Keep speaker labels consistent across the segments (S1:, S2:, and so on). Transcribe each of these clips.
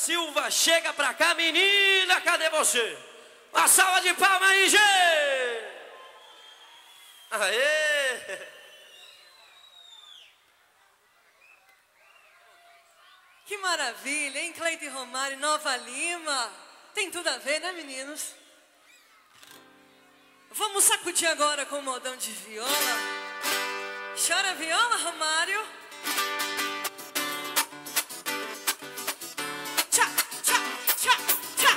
S1: Silva, chega pra cá, menina, cadê você? Uma salva de palmas aí, gente! Aê!
S2: Que maravilha, hein, Cleiton e Romário, Nova Lima. Tem tudo a ver, né, meninos? Vamos sacudir agora com o modão de viola. Chora viola, Romário. Tchá, tchá, tchá, tchá.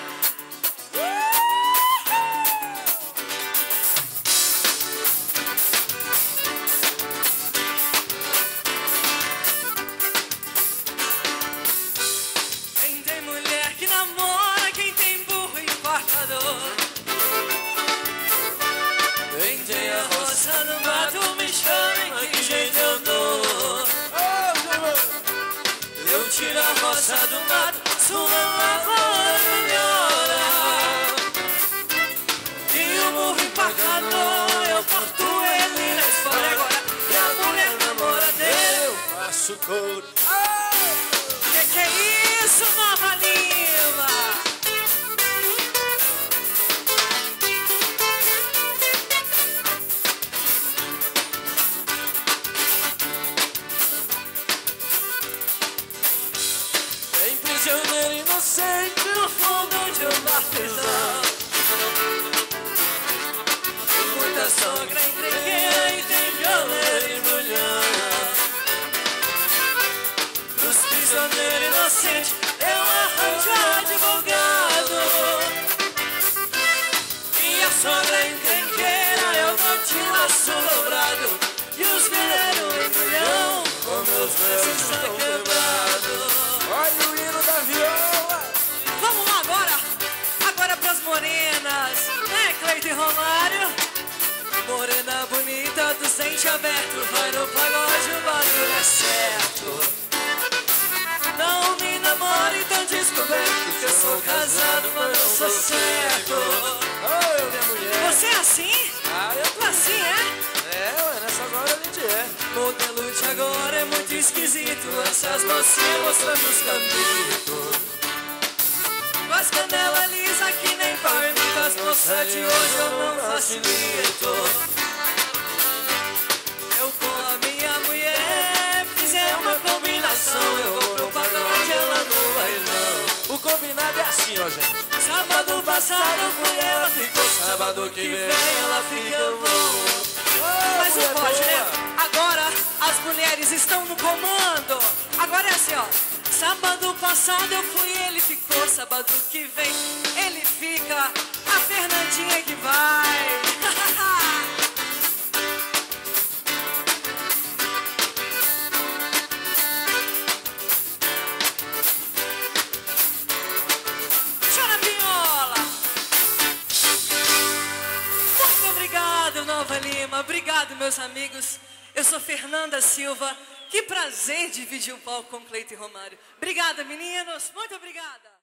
S2: Quem tem mulher que namora, quem tem burro embarcador. Quem tem a roça no mato, me chama, que jeito eu dou. Eu tiro a roça do mato, sua lavoura melhora. E o burro empacador, eu corto ele na história agora. E a mulher namora dele, eu faço couro. Que é isso, Nova Lima? Prisioneiro inocente no fundo de um bafezão. Tem muita sogra encrenqueira e tem violeiro e mulher. Dos prisioneiros inocentes eu arranjo advogado. E a sogra encrenqueira eu continuo sobrado. E os violeiros em mulhão com meus versos estão quebrados.
S1: Olha o hino da viola!
S2: Vamos lá agora pras morenas, né, Cleiton e Romário? Morena bonita do dente aberto, vai no pagode, o barulho é certo. Não me namore tão descoberto, que eu sou casado, mas não sou certo.
S1: Oi, minha mulher!
S2: Você é assim?
S1: Ah, eu tô
S2: Assim, é?
S1: ué, nessas horas a gente é.
S2: Modelo de agora é muito esquisito, essas mocinhas mostrando os cambitos. Com as canelas lisas que nem palmito, as moças de hoje eu não facilito. Eu com a minha mulher fizemos uma combinação, eu vou pro pagode, ela no bailão.
S1: O combinado é assim, ó, gente.
S2: Sábado passado eu fui, ela ficou, sábado que vem ela fica, eu vou. Mas não pode, né? Agora as mulheres estão no comando. Agora é assim, ó. Sábado passado eu fui, ele ficou. Sábado que vem ele fica. A Fernandinha que vai. Chora viola. Muito obrigado, Nova Lima. Obrigado, meus amigos. Eu sou Fernanda Silva. Que prazer dividir o palco com Cleiton e Romário. Obrigada, meninos. Muito obrigada.